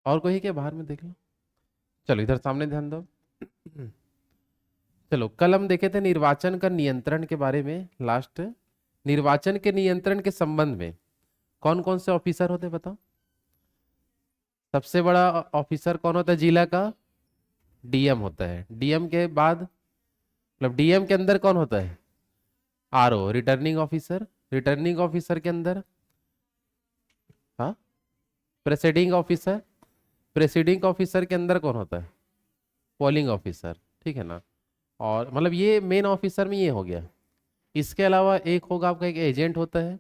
और कोई है क्या बाहर में? देख लो। चलो इधर सामने ध्यान दो। चलो कल हम देखे थे निर्वाचन का नियंत्रण के बारे में लास्ट। निर्वाचन के नियंत्रण के संबंध में कौन कौन से ऑफिसर होते हैं बताओ? सबसे बड़ा ऑफिसर कौन होता है जिला का? डीएम होता है। डीएम के बाद मतलब डीएम के अंदर कौन होता है? RO, returning officer. Returning officer के अंदर हाँ प्रेसिडिंग ऑफिसर। प्रेसिडिंग ऑफिसर के अंदर कौन होता है? Polling officer. ठीक है ना? और मतलब ये मेन ऑफिसर में ये हो गया। इसके अलावा एक होगा आपका, एक एजेंट होता है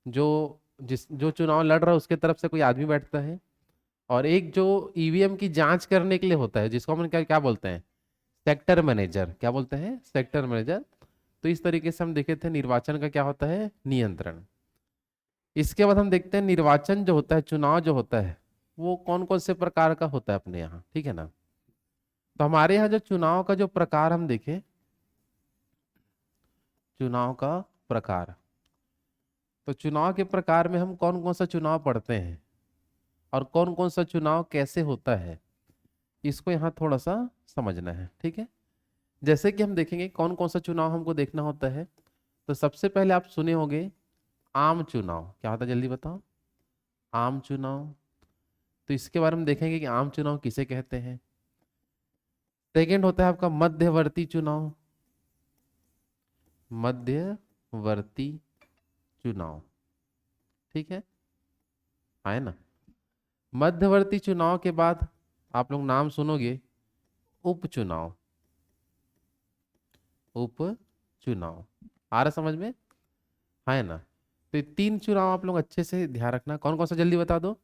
जो जो चुनाव लड़ रहा है उसके तरफ से कोई आदमी बैठता है। और एक जो ईवीएम की जांच करने के लिए होता है जिसको हम क्या क्या बोलते हैं? Sector manager. क्या बोलते हैं? Sector manager. तो इस तरीके से हम देखे थे निर्वाचन का क्या होता है, नियंत्रण। इसके बाद हम देखते हैं निर्वाचन जो होता है, चुनाव जो होता है, वो कौन कौन से प्रकार का होता है अपने यहाँ। ठीक है ना? तो हमारे यहाँ जो चुनाव का जो प्रकार हम देखें, चुनाव का प्रकार, तो चुनाव के प्रकार में हम कौन कौन सा चुनाव पढ़ते हैं और कौन कौन सा चुनाव कैसे होता है, इसको यहाँ थोड़ा सा समझना है। ठीक है? जैसे कि हम देखेंगे कौन कौन सा चुनाव हमको देखना होता है। तो सबसे पहले आप सुने होंगे आम चुनाव। क्या होता है जल्दी बताओ? आम चुनाव। तो इसके बारे में देखेंगे कि आम चुनाव किसे कहते हैं। सेकेंड होता है आपका मध्यवर्ती चुनाव। मध्यवर्ती चुनाव। ठीक है? है ना? मध्यवर्ती चुनाव के बाद आप लोग नाम सुनोगे उपचुनाव। उपचुनाव आ रहा समझ में? है ना? तो ये तीन चुनाव आप लोग अच्छे से ध्यान रखना। कौन कौन सा जल्दी बता दो?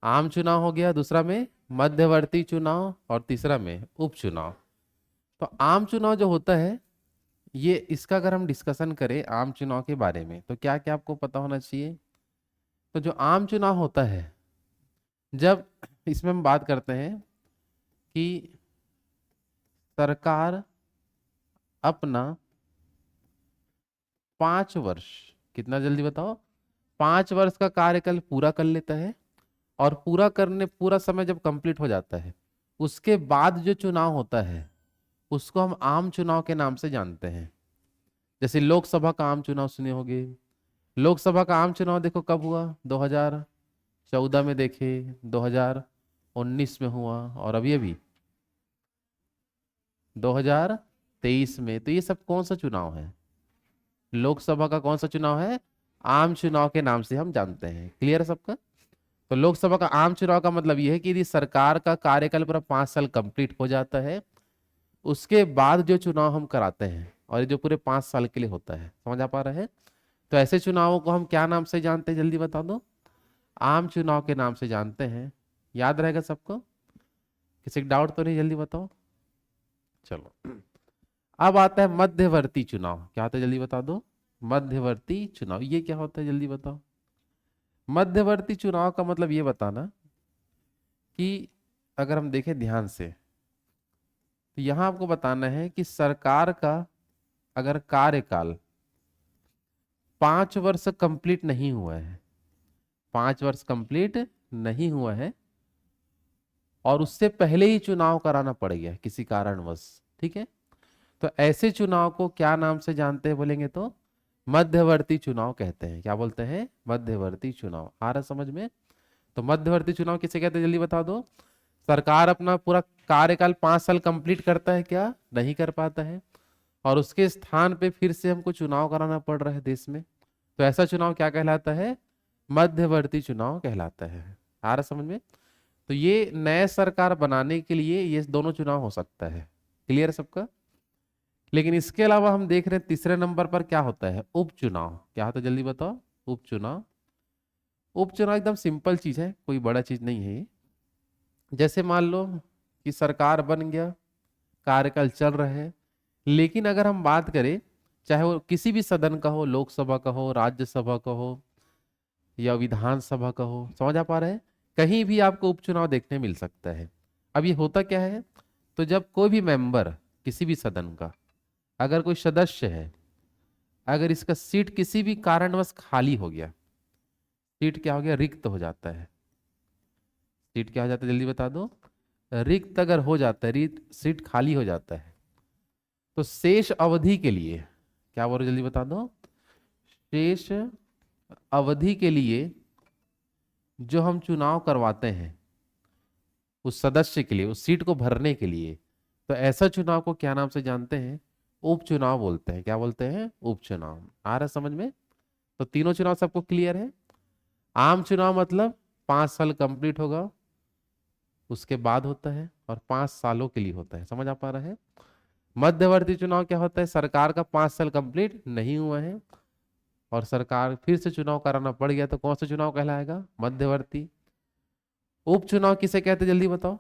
आम चुनाव हो गया, दूसरा में मध्यवर्ती चुनाव, और तीसरा में उपचुनाव। तो आम चुनाव जो होता है, ये इसका अगर हम डिस्कशन करें आम चुनाव के बारे में, तो क्या क्या आपको पता होना चाहिए? तो जो आम चुनाव होता है, जब इसमें हम बात करते हैं कि सरकार अपना 5 वर्ष, कितना जल्दी बताओ, 5 वर्ष का कार्यकाल पूरा कर लेता है। और पूरा समय जब कंप्लीट हो जाता है, उसके बाद जो चुनाव होता है उसको हम आम चुनाव के नाम से जानते हैं। जैसे लोकसभा का आम चुनाव सुने होंगे। लोकसभा का आम चुनाव देखो कब हुआ? 2014 में देखे, 2019 में हुआ, और अभी अभी 2023 में। तो ये सब कौन सा चुनाव है? लोकसभा का कौन सा चुनाव है? आम चुनाव के नाम से हम जानते हैं। क्लियर है सबका? तो लोकसभा का आम चुनाव का मतलब यह है कि यदि सरकार का कार्यकाल पूरा 5 साल कंप्लीट हो जाता है, उसके बाद जो चुनाव हम कराते हैं, और ये जो पूरे 5 साल के लिए होता है, समझ आ पा रहा है? तो ऐसे चुनावों को हम क्या नाम से जानते हैं जल्दी बता दो? आम चुनाव के नाम से जानते हैं। याद रहेगा सबको? किसी का डाउट तो नहीं? जल्दी बताओ। चलो अब आता है मध्यवर्ती चुनाव। क्या होता है जल्दी बता दो? मध्यवर्ती चुनाव ये क्या होता है जल्दी बताओ? मध्यवर्ती चुनाव का मतलब ये बताना कि अगर हम देखें ध्यान से, तो यहां आपको बताना है कि सरकार का अगर कार्यकाल 5 वर्ष कंप्लीट नहीं हुआ है, 5 वर्ष कंप्लीट नहीं हुआ है, और उससे पहले ही चुनाव कराना पड़ गया किसी कारणवश, ठीक है, तो ऐसे चुनाव को क्या नाम से जानते हैं बोलेंगे तो मध्यवर्ती चुनाव कहते हैं। क्या बोलते हैं? मध्यवर्ती चुनाव। आ रहा समझ में? तो मध्यवर्ती चुनाव किसे कहते हैं जल्दी बता दो? सरकार अपना पूरा कार्यकाल 5 साल कंप्लीट करता है, क्या नहीं कर पाता है, और उसके स्थान पे फिर से हमको चुनाव कराना पड़ रहा है देश में, तो ऐसा चुनाव क्या कहलाता है? मध्यवर्ती चुनाव कहलाता है। आ रहा समझ में? तो ये नए सरकार बनाने के लिए ये दोनों चुनाव हो सकता है। क्लियर सबका? लेकिन इसके अलावा हम देख रहे हैं तीसरे नंबर पर क्या होता है? उपचुनाव। क्या होता है जल्दी बताओ? उपचुनाव। उपचुनाव एकदम सिंपल चीज है, कोई बड़ा चीज नहीं है ये। जैसे मान लो कि सरकार बन गया, कार्यकाल चल रहा है, लेकिन अगर हम बात करें चाहे वो किसी भी सदन का हो, लोकसभा का हो, राज्यसभा का हो, या विधानसभा का हो, समझ आ पा रहे हैं? कहीं भी आपको उपचुनाव देखने मिल सकता है। अब ये होता क्या है? तो जब कोई भी मेंबर किसी भी सदन का, अगर कोई सदस्य है, अगर इसका सीट किसी भी कारणवश खाली हो गया, सीट क्या हो गया? रिक्त हो जाता है। सीट क्या हो जाता है जल्दी बता दो, रिक्त अगर हो जाता है, रिक्त सीट खाली हो जाता है, तो शेष अवधि के लिए क्या बोल रहे जल्दी बता दो, शेष अवधि के लिए जो हम चुनाव करवाते हैं उस सदस्य के लिए, उस सीट को भरने के लिए, तो ऐसा चुनाव को क्या नाम से जानते हैं, उपचुनाव बोलते हैं। क्या बोलते हैं, उपचुनाव। आ रहा है समझ में? तो तीनों चुनाव सबको क्लियर है। आम चुनाव मतलब 5 साल कंप्लीट होगा उसके बाद होता है, और 5 सालों के लिए होता है। समझ आ पा रहा है? मध्यवर्ती चुनाव क्या होता है, सरकार का 5 साल कंप्लीट नहीं हुआ है और सरकार फिर से चुनाव कराना पड़ गया, तो कौन सा चुनाव कहलाएगा, मध्यवर्ती। उपचुनाव किसे कहते हैं जल्दी बताओ,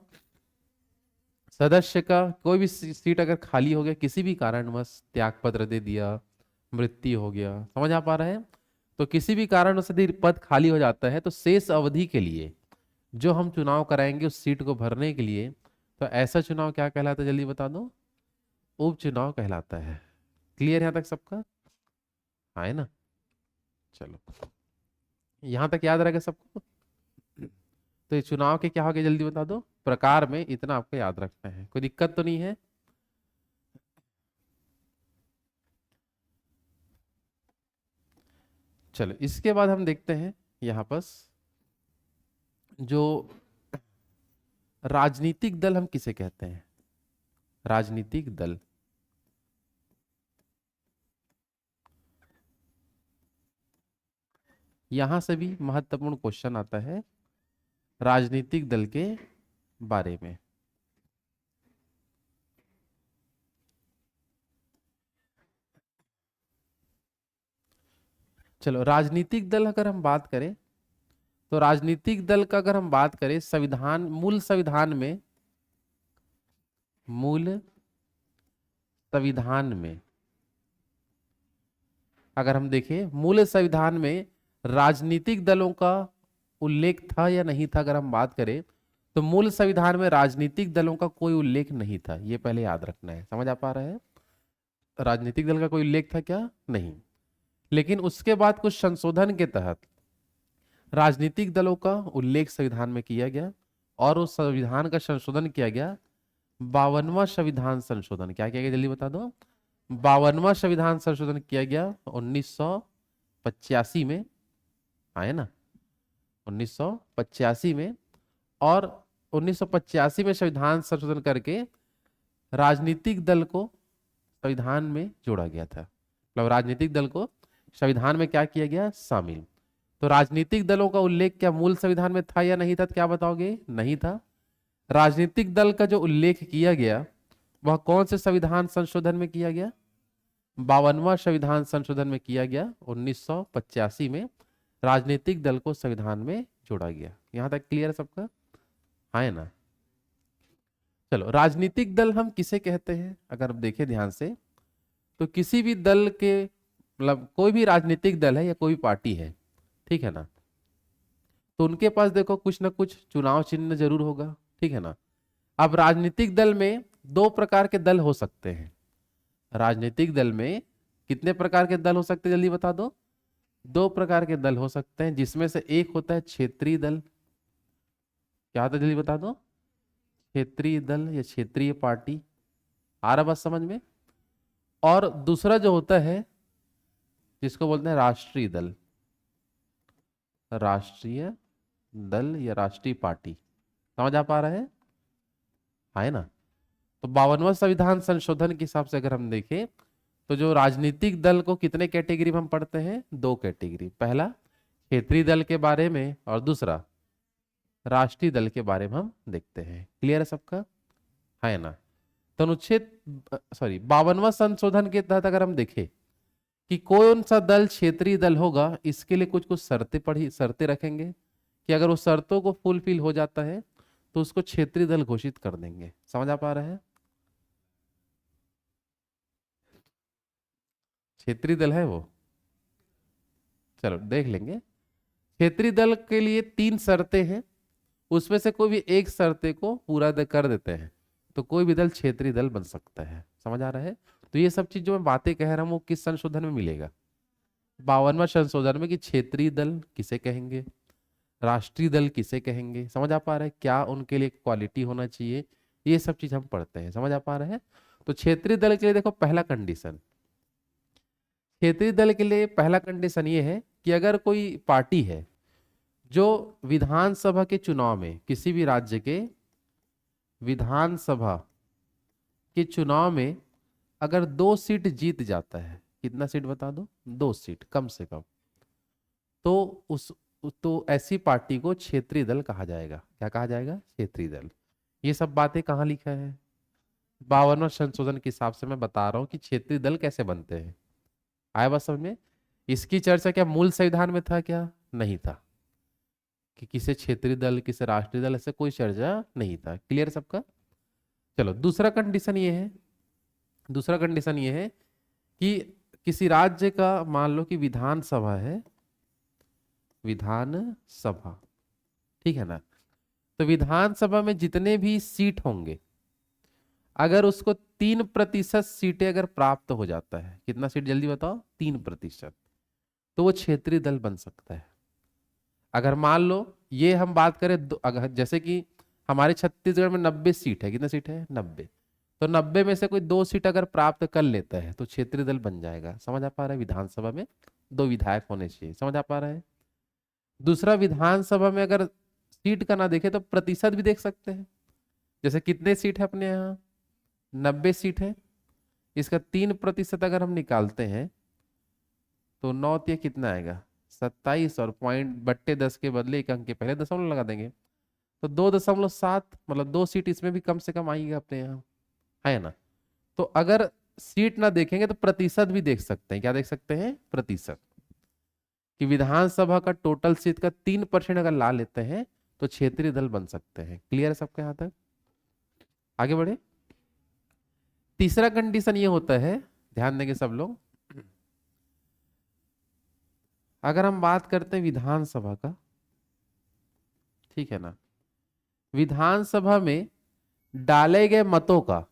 सदस्य का कोई भी सीट अगर खाली हो गया, किसी भी कारणवश त्याग पत्र दे दिया, मृत्यु हो गया, समझ आ पा रहा है, तो किसी भी कारण से यदि पद खाली हो जाता है, तो शेष अवधि के लिए जो हम चुनाव कराएंगे उस सीट को भरने के लिए, तो ऐसा चुनाव क्या कहलाता है जल्दी बता दो, उपचुनाव कहलाता है। क्लियर यहां तक सबका? हाँ है ना? चलो यहां तक याद रहेगा सबको। तो ये चुनाव के क्या हो गए जल्दी बता दो, प्रकार में इतना आपको याद रखना है, कोई दिक्कत तो नहीं है? चलो इसके बाद हम देखते हैं यहां पर जो राजनीतिक दल हम किसे कहते हैं, राजनीतिक दल। यहां से भी महत्वपूर्ण क्वेश्चन आता है राजनीतिक दल के बारे में। चलो राजनीतिक दल अगर हम बात करें, तो राजनीतिक दल का अगर हम बात करें संविधान, मूल संविधान में, मूल संविधान में अगर हम देखें, मूल संविधान में राजनीतिक दलों का उल्लेख था या नहीं था, अगर हम बात करें तो मूल संविधान में राजनीतिक दलों का कोई उल्लेख नहीं था। ये पहले याद रखना है। समझ आ पा रहा है? राजनीतिक दल का कोई उल्लेख था क्या, नहीं। लेकिन उसके बाद कुछ संशोधन के तहत राजनीतिक दलों का उल्लेख संविधान में किया गया, और उस संविधान का संशोधन किया गया 52वां संविधान संशोधन। क्या किया गया जल्दी बता दो, 52वां संविधान संशोधन किया गया 1985 में, आए ना, 1985 में। और 1985 में संविधान संशोधन करके राजनीतिक दल को संविधान में जोड़ा गया था। मतलब राजनीतिक दल को संविधान में क्या किया गया, शामिल। तो राजनीतिक दलों का उल्लेख क्या मूल संविधान में था या नहीं था, तो क्या बताओगे, नहीं था। राजनीतिक दल का जो उल्लेख किया गया वह कौन से संविधान संशोधन में किया गया, 52वां संविधान संशोधन में किया गया 1985 में। राजनीतिक दल को संविधान में जोड़ा गया। यहां तक क्लियर है सबका? हाँ है ना? चलो राजनीतिक दल हम किसे कहते हैं, अगर आप देखें ध्यान से, तो किसी भी दल के, मतलब कोई भी राजनीतिक दल है या कोई पार्टी है, ठीक है ना, तो उनके पास देखो कुछ ना कुछ चुनाव चिन्ह जरूर होगा, ठीक है ना। अब राजनीतिक दल में दो प्रकार के दल हो सकते हैं। राजनीतिक दल में कितने प्रकार के दल हो सकते हैं जल्दी बता दो, दो प्रकार के दल हो सकते हैं, जिसमें से एक होता है क्षेत्रीय दल। क्या होता है जल्दी बता दो, क्षेत्रीय दल या क्षेत्रीय पार्टी। आ रहा बात समझ में? और दूसरा जो होता है जिसको बोलते हैं राष्ट्रीय दल, राष्ट्रीय दल या राष्ट्रीय पार्टी। समझ आ पा रहा है ना? तो 52वां संविधान संशोधन के हिसाब से अगर हम देखें, तो जो राजनीतिक दल को कितने कैटेगरी में हम पढ़ते हैं, दो कैटेगरी। पहला क्षेत्रीय दल के बारे में, और दूसरा राष्ट्रीय दल के बारे में हम देखते हैं। क्लियर है सबका? है ना? तो अनुच्छेद 52वां संशोधन के तहत अगर हम देखें कि कौन सा दल क्षेत्रीय दल होगा, इसके लिए कुछ कुछ शर्तें रखेंगे कि अगर उस शर्तों को फुलफिल हो जाता है तो उसको क्षेत्रीय दल घोषित कर देंगे। समझ आ पा रहा है? क्षेत्रीय दल है वो, चलो देख लेंगे। क्षेत्रीय दल के लिए 3 शर्तें हैं, उसमें से कोई भी एक शर्ते को पूरा कर देते हैं तो कोई भी दल क्षेत्रीय दल बन सकता है। समझ आ रहा है? तो ये सब चीज जो मैं बातें कह रहा हूँ वो किस संशोधन में मिलेगा, 52वां संशोधन में, कि क्षेत्रीय दल किसे कहेंगे, राष्ट्रीय दल किसे कहेंगे, समझ आ पा रहा है, क्या उनके लिए क्वालिटी होना चाहिए, ये सब चीज हम पढ़ते हैं, समझ आ पा रहे हैं। तो क्षेत्रीय दल के लिए देखो पहला कंडीशन, क्षेत्रीय दल के लिए पहला कंडीशन ये है कि अगर कोई पार्टी है जो विधानसभा के चुनाव में, किसी भी राज्य के विधानसभा के चुनाव में अगर 2 सीट जीत जाता है, कितना सीट बता दो, 2 सीट कम से कम, तो उस तो ऐसी पार्टी को क्षेत्रीय दल कहा जाएगा। क्या कहा जाएगा, क्षेत्रीय दल। ये सब बातें कहाँ लिखा है, 52वें संशोधन के हिसाब से मैं बता रहा हूँ कि क्षेत्रीय दल कैसे बनते हैं। आया बात समझ में। इसकी चर्चा क्या मूल संविधान में था, क्या नहीं था, कि किसे क्षेत्रीय दल किसे राष्ट्रीय दल, ऐसे कोई चर्चा नहीं था। क्लियर सबका। चलो दूसरा कंडीशन ये है, दूसरा कंडीशन ये है कि किसी राज्य का मान लो कि विधानसभा है, विधानसभा, ठीक है ना, तो विधानसभा में जितने भी सीट होंगे, अगर उसको 3% सीटें अगर प्राप्त हो जाता है, कितना सीट जल्दी बताओ, 3%, तो वो क्षेत्रीय दल बन सकता है। अगर मान लो ये हम बात करें अगर जैसे कि हमारे छत्तीसगढ़ में 90 सीट है, कितना सीट है, 90, तो 90 में से कोई 2 सीट अगर प्राप्त कर लेता है तो क्षेत्रीय दल बन जाएगा। समझ आ पा रहा है, विधानसभा में 2 विधायक होने चाहिए, समझ आ पा रहा है। दूसरा, विधानसभा में अगर सीट का ना देखे तो प्रतिशत भी देख सकते हैं। जैसे कितने सीट है अपने यहाँ, 90 सीट है, इसका 3% अगर हम निकालते हैं तो 9 ये कितना आएगा, 27, और पॉइंट बट्टे 10 के बदले 1 अंक के पहले दशमलव लगा देंगे, तो 2.7, मतलब 2 सीट इसमें भी कम से कम आएगी अपने यहाँ, है ना। तो अगर सीट ना देखेंगे तो प्रतिशत भी देख सकते हैं। क्या देख सकते हैं, प्रतिशत, कि विधानसभा का टोटल सीट का 3% अगर ला लेते हैं तो क्षेत्रीय दल बन सकते हैं। क्लियर है सबके यहाँ तक, आगे बढ़े। तीसरा कंडीशन ये होता है, ध्यान देंगे सब लोग, अगर हम बात करते हैं विधानसभा का, ठीक है ना, विधानसभा में डाले गए मतों का,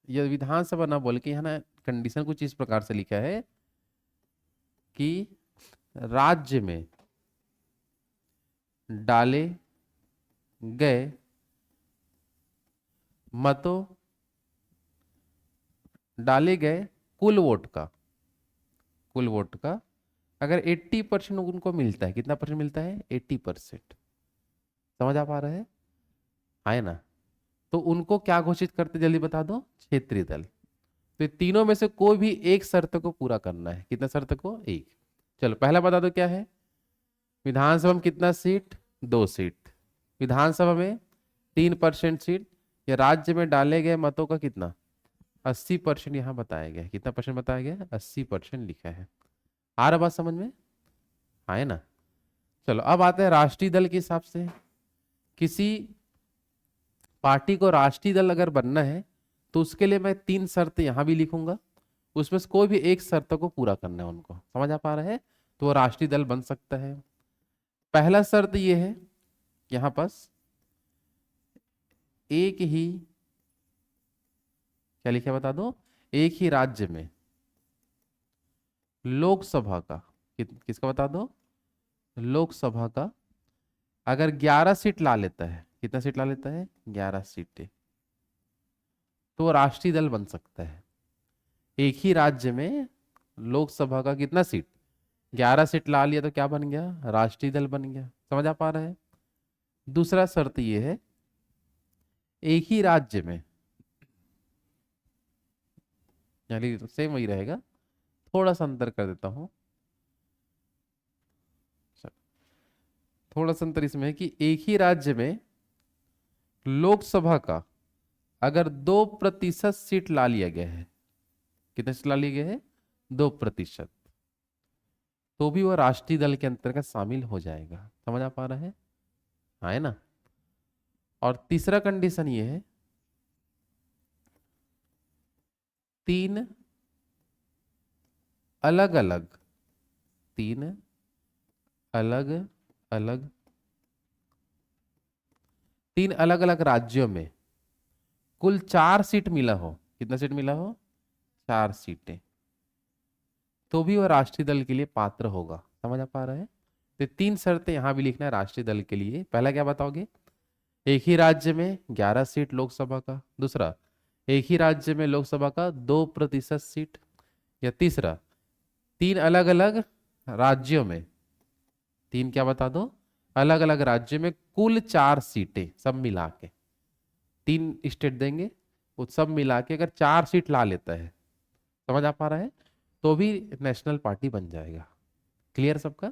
यह विधानसभा ना बोल के, है ना, कंडीशन कुछ इस प्रकार से लिखा है कि राज्य में डाले गए मतों, डाले गए कुल वोट का, कुल वोट का अगर 80% उनको मिलता है, कितना परसेंट मिलता है, 80%, समझ आ पा रहा है, आए ना, तो उनको क्या घोषित करते, जल्दी बता दो, क्षेत्रीय दल। तो ये तीनों में से कोई भी एक शर्त को पूरा करना है, कितना शर्त को, एक। चलो पहला बता दो क्या है, विधानसभा में कितना सीट, 2 सीट, विधानसभा में 3% सीट, या राज्य में डाले गए मतों का कितना, 80% यहाँ बताया गया है। कितना परसेंट बताया गया है, 80% लिखा है। आ रहा बात समझ में, आए ना। चलो अब आते हैं राष्ट्रीय दल के हिसाब से। किसी पार्टी को राष्ट्रीय दल अगर बनना है तो उसके लिए मैं 3 शर्त यहां भी लिखूंगा, उसमें से कोई भी एक शर्त को पूरा करना है उनको, समझ आ पा रहा है, तो वो राष्ट्रीय दल बन सकता है। पहला शर्त ये है, यहां पास एक ही, क्या लिखा बता दो, एक ही राज्य में लोकसभा का, किसका बता दो, लोकसभा का अगर 11 सीट ला लेता है, कितना सीट ला लेता है, 11 सीटें, तो वो राष्ट्रीय दल बन सकता है। एक ही राज्य में लोकसभा का कितना सीट, 11 सीट ला लिया तो क्या बन गया, राष्ट्रीय दल बन गया। समझ आ पा रहा है। दूसरा शर्त ये है, एक ही राज्य में, यानी सेम वही रहेगा, थोड़ा सा अंतर कर देता हूं, थोड़ा सा अंतर इसमें है कि एक ही राज्य में लोकसभा का अगर 2% सीट ला लिया गया है, कितना सीट ला लिया गया है, 2%, तो भी वह राष्ट्रीय दल के अंतर्गत शामिल हो जाएगा। समझ आ पा रहा है, हाँ है ना। और तीसरा कंडीशन ये है, 3 अलग अलग, 3 अलग अलग, 3 अलग अलग राज्यों में कुल 4 सीट मिला हो, कितना सीट मिला हो, 4 सीटें, तो भी वह राष्ट्रीय दल के लिए पात्र होगा। समझ आ पा रहा है। तो 3 शर्तें यहाँ भी लिखना है राष्ट्रीय दल के लिए। पहला क्या बताओगे? एक ही राज्य में 11 सीट लोकसभा का। दूसरा, एक ही राज्य में लोकसभा का 2% सीट। या तीसरा, 3 अलग अलग राज्यों में, 3 क्या बता दो, अलग अलग राज्यों में कुल 4 सीटें सब मिला के, 3 स्टेट देंगे, वो सब मिला के अगर 4 सीट ला लेता है, समझ आ पा रहा है, तो भी नेशनल पार्टी बन जाएगा। क्लियर सबका?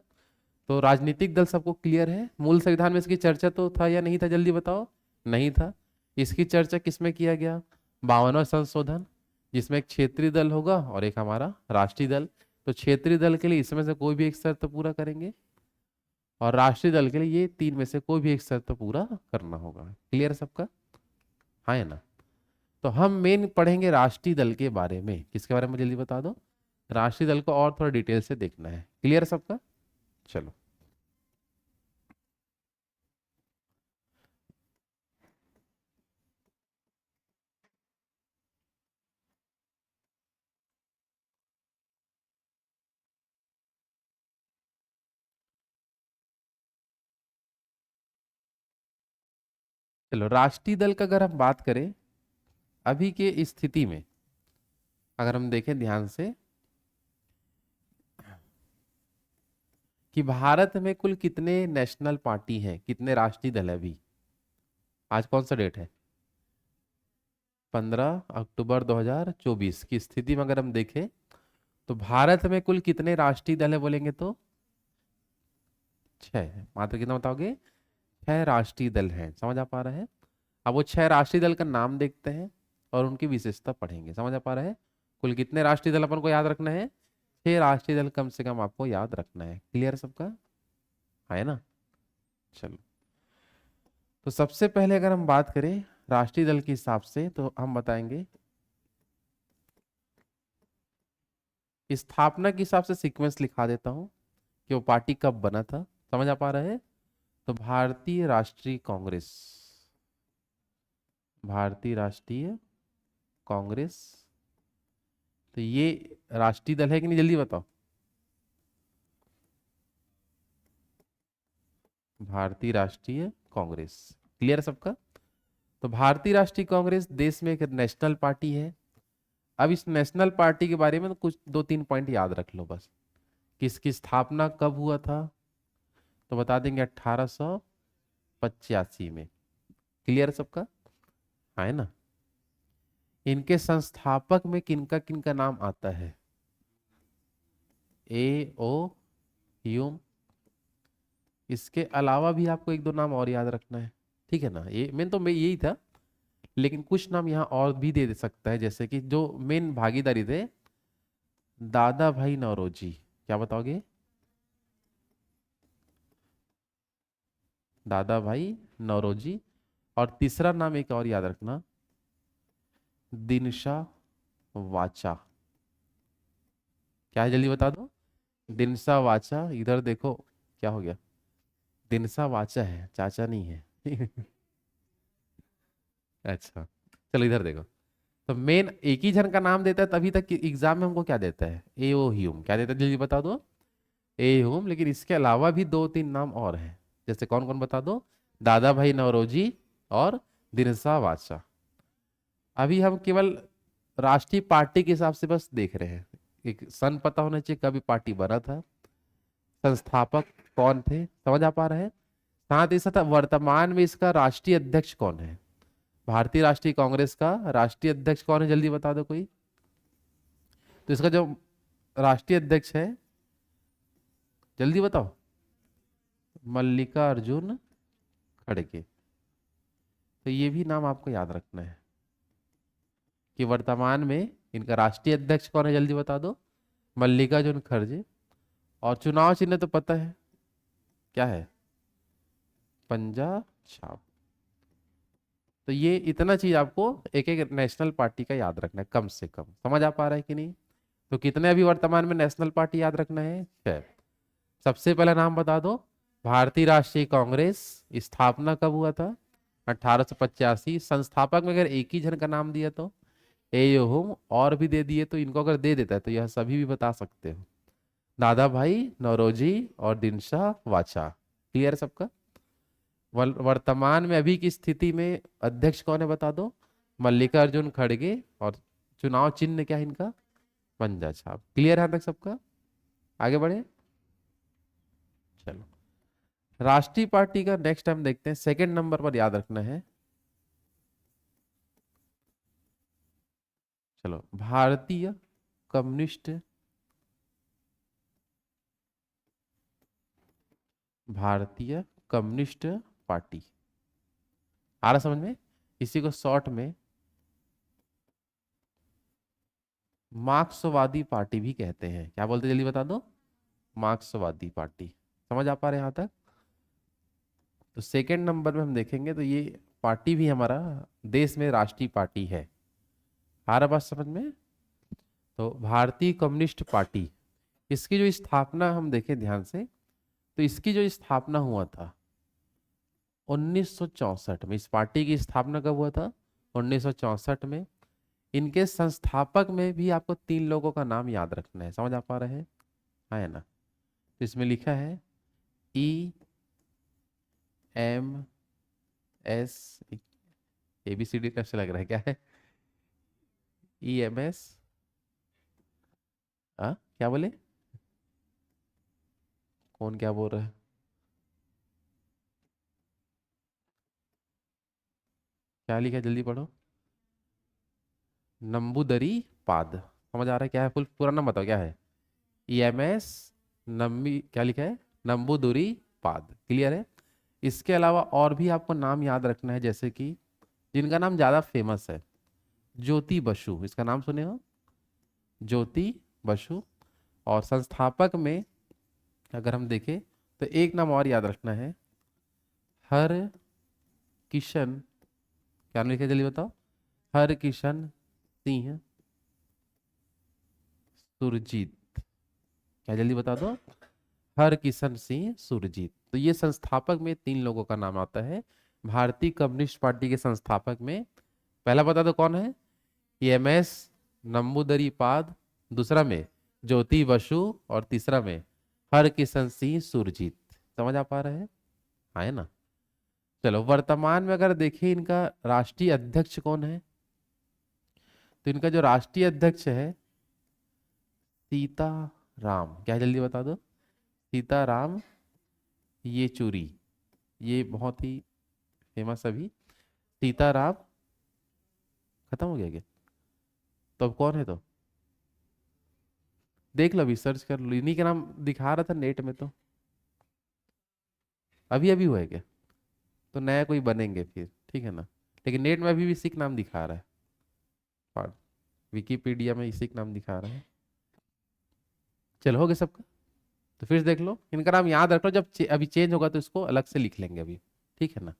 तो राजनीतिक दल सबको क्लियर है। मूल संविधान में इसकी चर्चा तो था या नहीं था, जल्दी बताओ। नहीं था। इसकी चर्चा किसमें किया गया? 52वां संशोधन, जिसमें एक क्षेत्रीय दल होगा और एक हमारा राष्ट्रीय दल। तो क्षेत्रीय दल के लिए इसमें से कोई भी एक शर्त पूरा करेंगे, और राष्ट्रीय दल के लिए ये 3 में से कोई भी एक शर्त पूरा करना होगा। क्लियर सबका? हाँ है ना? तो हम मेन पढ़ेंगे राष्ट्रीय दल के बारे में। किसके बारे में जल्दी बता दो? राष्ट्रीय दल को और थोड़ा डिटेल से देखना है। क्लियर सबका? चलो, चलो राष्ट्रीय दल का अगर हम बात करें अभी के स्थिति में, अगर हम देखें ध्यान से कि भारत में कुल कितने नेशनल पार्टी हैं, कितने राष्ट्रीय दल है अभी। आज कौन सा डेट है? 15 अक्टूबर 2024 की स्थिति में अगर हम देखें तो भारत में कुल कितने राष्ट्रीय दल है बोलेंगे तो 6। मात्र कितना बताओगे? 6 राष्ट्रीय दल हैं। समझ आ पा रहा है? अब वो 6 राष्ट्रीय दल का नाम देखते हैं और उनकी विशेषता पढ़ेंगे। समझ आ पा रहा है? कुल कितने राष्ट्रीय दल अपन को याद रखना है? 6 राष्ट्रीय दल कम से कम आपको याद रखना है। क्लियर सबका? है ना? चलो, तो सबसे पहले अगर हम बात करें राष्ट्रीय दल के हिसाब से तो हम बताएंगे स्थापना के हिसाब से सीक्वेंस लिखा देता हूं कि वो पार्टी कब बना था। समझ आ पा रहा है? तो भारतीय राष्ट्रीय कांग्रेस, भारतीय राष्ट्रीय कांग्रेस, तो ये राष्ट्रीय दल है कि नहीं, जल्दी बताओ। भारतीय राष्ट्रीय कांग्रेस। क्लियर सबका? तो भारतीय राष्ट्रीय कांग्रेस देश में एक नेशनल पार्टी है। अब इस नेशनल पार्टी के बारे में तो कुछ 2-3 पॉइंट याद रख लो बस। किसकी स्थापना कब हुआ था? तो बता देंगे 1885 में। क्लियर सबका? है ना? इनके संस्थापक में किनका किनका नाम आता है? ए ओ ह्यूम। इसके अलावा भी आपको 1-2 नाम और याद रखना है। ठीक है ना? ये मेन तो मैं यही था, लेकिन कुछ नाम यहाँ और भी दे सकता है, जैसे कि जो मेन भागीदारी थे दादा भाई नौरोजी। क्या बताओगे? दादा भाई नौरोजी। और तीसरा नाम एक और याद रखना, दिनशा वाचा। क्या है, जल्दी बता दो। दिनशा वाचा। इधर देखो, क्या हो गया? दिनशा वाचा है, चाचा नहीं है। अच्छा, चलो इधर देखो। तो मेन एक ही जन का नाम देता है तभी तक एग्जाम में हमको क्या देता है? ए ओ ह्यूम। क्या देता है, जल्दी बता दो। ए ह्यूम। लेकिन इसके अलावा भी 2-3 नाम और हैं, जैसे कौन कौन बता दो? दादा भाई नौरोजी और दिनशा वाचा। अभी हम केवल राष्ट्रीय पार्टी के हिसाब से बस देख रहे हैं। एक सन पता होना चाहिए कभी पार्टी बना था, संस्थापक कौन थे। समझ आ पा रहे हैं? साथ ही साथ वर्तमान में इसका राष्ट्रीय अध्यक्ष कौन है? भारतीय राष्ट्रीय कांग्रेस का राष्ट्रीय अध्यक्ष कौन है, जल्दी बता दो कोई। तो इसका जो राष्ट्रीय अध्यक्ष है, जल्दी बताओ। मल्लिकार्जुन खड़गे। तो ये भी नाम आपको याद रखना है कि वर्तमान में इनका राष्ट्रीय अध्यक्ष कौन है, जल्दी बता दो। मल्लिकार्जुन खड़गे। और चुनाव चिन्ह तो पता है क्या है? पंजा छाप। तो ये इतना चीज आपको एक एक नेशनल पार्टी का याद रखना है कम से कम। समझ आ पा रहा है कि नहीं? तो कितने अभी वर्तमान में नेशनल पार्टी याद रखना है? 6। सबसे पहला नाम बता दो, भारतीय राष्ट्रीय कांग्रेस। स्थापना कब हुआ था? 1885। संस्थापक में अगर एक ही जन का नाम दिया तो ए होम, और भी दे दिए तो इनको अगर दे देता है तो यह सभी भी बता सकते हो। दादा भाई नौरोजी और दिनशाह वाचा। क्लियर सबका? वर्तमान में अभी की स्थिति में अध्यक्ष कौन है बता दो? मल्लिकार्जुन खड़गे। और चुनाव चिन्ह क्या है इनका? पंजा छाप। क्लियर है तक सबका? आगे बढ़े। चलो, राष्ट्रीय पार्टी का नेक्स्ट टाइम देखते हैं। सेकंड नंबर पर याद रखना है। चलो, भारतीय कम्युनिस्ट, भारतीय कम्युनिस्ट पार्टी। आ रहा समझ में? इसी को शॉर्ट में मार्क्सवादी पार्टी भी कहते हैं। क्या बोलते हैं जल्दी बता दो? मार्क्सवादी पार्टी। समझ आ पा रहे हैं यहाँ तक? तो सेकंड नंबर में हम देखेंगे तो ये पार्टी भी हमारा देश में राष्ट्रीय पार्टी है। आ रहा बात समझ में? तो भारतीय कम्युनिस्ट पार्टी, इसकी जो स्थापना हम देखें ध्यान से, तो इसकी जो स्थापना हुआ था 1964 में। इस पार्टी की स्थापना कब हुआ था? 1964 में। इनके संस्थापक में भी आपको तीन लोगों का नाम याद रखना है। समझ आ पा रहे हैं? है ना? तो इसमें लिखा है EMS, ABCD कैसे लग रहा है? क्या है? EMS, क्या बोले? कौन क्या बोल रहा है? क्या लिखा है जल्दी पढ़ो। नंबूदरी पाद। समझ आ रहा है क्या है? फुल पूरा नाम बताओ क्या है? EMS नम्बी, क्या लिखा है? नंबूदरी पाद। क्लियर है? इसके अलावा और भी आपको नाम याद रखना है, जैसे कि जिनका नाम ज्यादा फेमस है, ज्योति बसु। इसका नाम सुने हो? ज्योति बसु। और संस्थापक में अगर हम देखें तो एक नाम और याद रखना है, हर किशन। क्या नाम लिखे जल्दी बताओ? हर किशन सिंह सुरजीत। क्या जल्दी बता दो? हर किशन सिंह सुरजीत। तो ये संस्थापक में तीन लोगों का नाम आता है। भारतीय कम्युनिस्ट पार्टी के संस्थापक में पहला बता दो कौन है? EMS नंबूदरी पाद, दूसरा में ज्योति बसु, और तीसरा में हर किशन सिंह सुरजीत। समझ आ पा रहे हैं? हाँ, है ना? चलो, वर्तमान में अगर देखें इनका राष्ट्रीय अध्यक्ष कौन है, तो इनका जो राष्ट्रीय अध्यक्ष है सीताराम। क्या जल्दी बता दो? सीताराम येचुरी। ये बहुत ही फेमस अभी सीताराम। खत्म हो गया क्या? तो अब कौन है? तो देख लो, अभी सर्च कर लो, इन्हीं के नाम दिखा रहा था नेट में। तो अभी अभी हुआ है क्या? तो नया कोई बनेंगे फिर, ठीक है ना? लेकिन नेट में अभी भी इसी का नाम दिखा रहा है। और विकिपीडिया में इसी का नाम दिखा रहा है। चलो, हो गया सबका? तो फिर देख लो, इनका नाम याद रख लो। जब अभी चेंज होगा तो इसको अलग से लिख लेंगे अभी। ठीक है ना?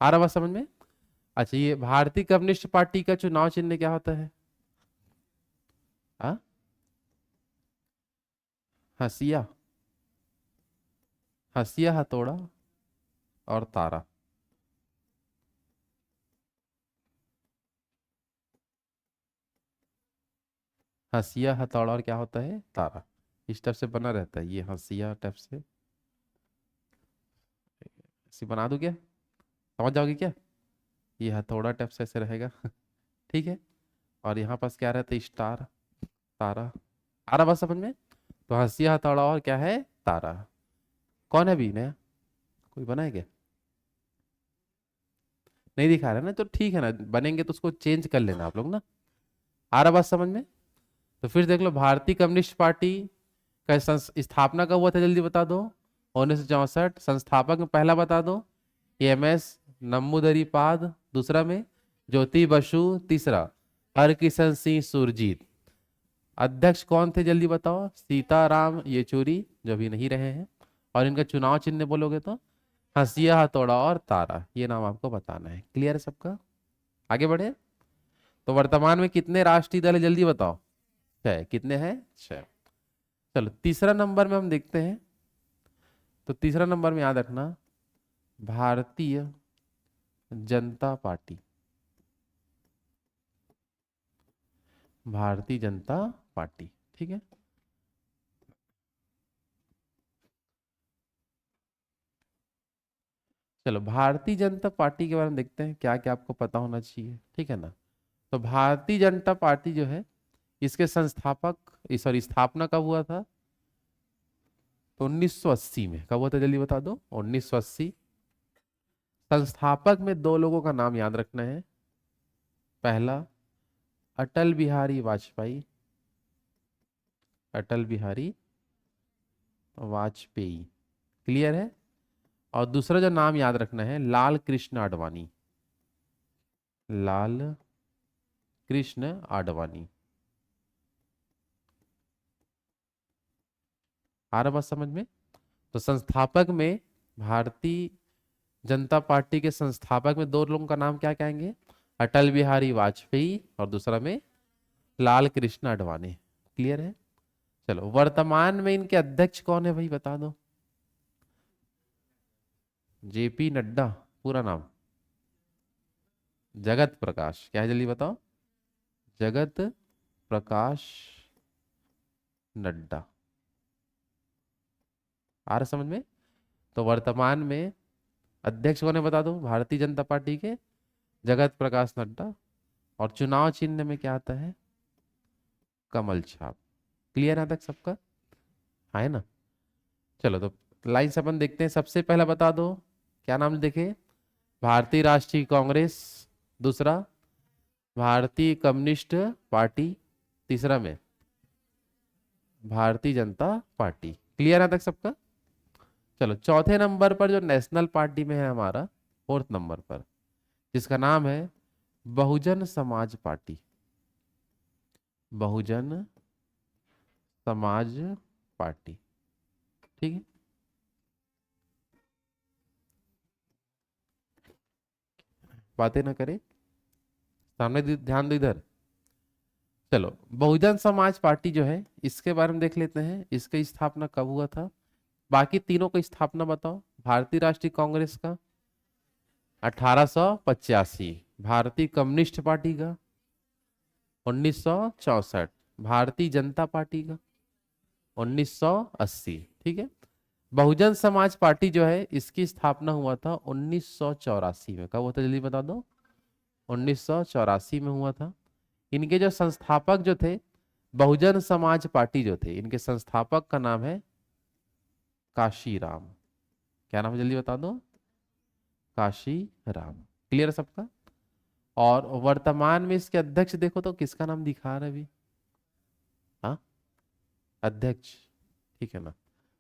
आ रहा बात समझ में? अच्छा, ये भारतीय कम्युनिस्ट पार्टी का चुनाव चिन्ह क्या होता है? हाँ, हंसिया, हंसिया हथौड़ा और तारा। हंसिया हथौड़ा और क्या होता है? तारा। इस टाइप से बना रहता है ये, हंसिया टाइप से। ऐसे बना दूं क्या? समझ जाओगे क्या? ये हथौड़ा टाइप से ऐसे रहेगा। ठीक है। और यहाँ पास क्या रहता है? स्टार, तारा। आ रहा बस समझ में? तो हंसिया हथौड़ा और क्या है? तारा। कौन है अभी नया? कोई बना है क्या? नहीं दिखा रहा ना? तो ठीक है ना, बनेंगे तो उसको चेंज कर लेना आप लोग ना। आ रहा बात समझ में? तो फिर देख लो, भारतीय कम्युनिस्ट पार्टी का स्थापना कब हुआ था जल्दी बता दो? 1964। संस्थापक में पहला बता दो? EMS नंबूदरी पाद, दूसरा में ज्योति बसु, तीसरा हरकिशन सिंह सुरजीत। अध्यक्ष कौन थे जल्दी बताओ? सीताराम येचुरी, जो भी नहीं रहे हैं। और इनका चुनाव चिन्ह बोलोगे तो हंसिया हथौड़ा और तारा। ये नाम आपको बताना है। क्लियर है सबका? आगे बढ़े। तो वर्तमान में कितने राष्ट्रीय दल है जल्दी बताओ? 6। कितने हैं? 6। चलो, तीसरा नंबर में हम देखते हैं। तो तीसरा नंबर में याद रखना, भारतीय जनता पार्टी। भारतीय जनता पार्टी, ठीक है। चलो भारतीय जनता पार्टी के बारे में देखते हैं क्या क्या आपको पता होना चाहिए, ठीक है ना। तो भारतीय जनता पार्टी जो है, इसके संस्थापक, सॉरी, स्थापना कब हुआ था? तो 1980 में। कब हुआ था जल्दी बता दो? 1980। संस्थापक में दो लोगों का नाम याद रखना है। पहला अटल बिहारी वाजपेयी, अटल बिहारी वाजपेयी, क्लियर है। और दूसरा जो नाम याद रखना है, लाल कृष्ण आडवाणी, लाल कृष्ण आडवाणी। आ रहा बात समझ में? तो संस्थापक में, भारतीय जनता पार्टी के संस्थापक में दो लोगों का नाम क्या कहेंगे? अटल बिहारी वाजपेयी और दूसरा में लाल कृष्ण आडवाणी, क्लियर है। चलो वर्तमान में इनके अध्यक्ष कौन है भाई बता दो? जेपी नड्डा। पूरा नाम? जगत प्रकाश, क्या है जल्दी बताओ? जगत प्रकाश नड्डा। आ रहा समझ में? तो वर्तमान में अध्यक्ष कौन है बता दो भारतीय जनता पार्टी के? जगत प्रकाश नड्डा। और चुनाव चिन्ह में क्या आता है? कमल छाप। क्लियर है तक सबका? है ना। चलो तो लाइन से अपन देखते हैं। सबसे पहला बता दो, क्या नाम देखे? भारतीय राष्ट्रीय कांग्रेस, दूसरा भारतीय कम्युनिस्ट पार्टी, तीसरा में भारतीय जनता पार्टी। क्लियर है तक सबका? चलो चौथे नंबर पर जो नेशनल पार्टी में है हमारा, फोर्थ नंबर पर, जिसका नाम है बहुजन समाज पार्टी, बहुजन समाज पार्टी, ठीक है। बातें ना करें, सामने ध्यान दो इधर। चलो बहुजन समाज पार्टी जो है, इसके बारे में देख लेते हैं, इसकी स्थापना कब हुआ था। बाकी तीनों की स्थापना बताओ। भारतीय राष्ट्रीय कांग्रेस का 1885, भारतीय कम्युनिस्ट पार्टी का 1964, भारतीय जनता पार्टी का 1980, ठीक है। बहुजन समाज पार्टी जो है, इसकी स्थापना हुआ था 1984 में। कब हुआ था जल्दी बता दो? 1984 में हुआ था। इनके जो संस्थापक जो थे, बहुजन समाज पार्टी जो थे, इनके संस्थापक का नाम है काशीराम। क्या नाम है जल्दी बता दो? काशीराम। क्लियर सबका? और वर्तमान में इसके अध्यक्ष देखो तो किसका नाम दिखा रहा है अभी? हाँ, अध्यक्ष, ठीक है ना।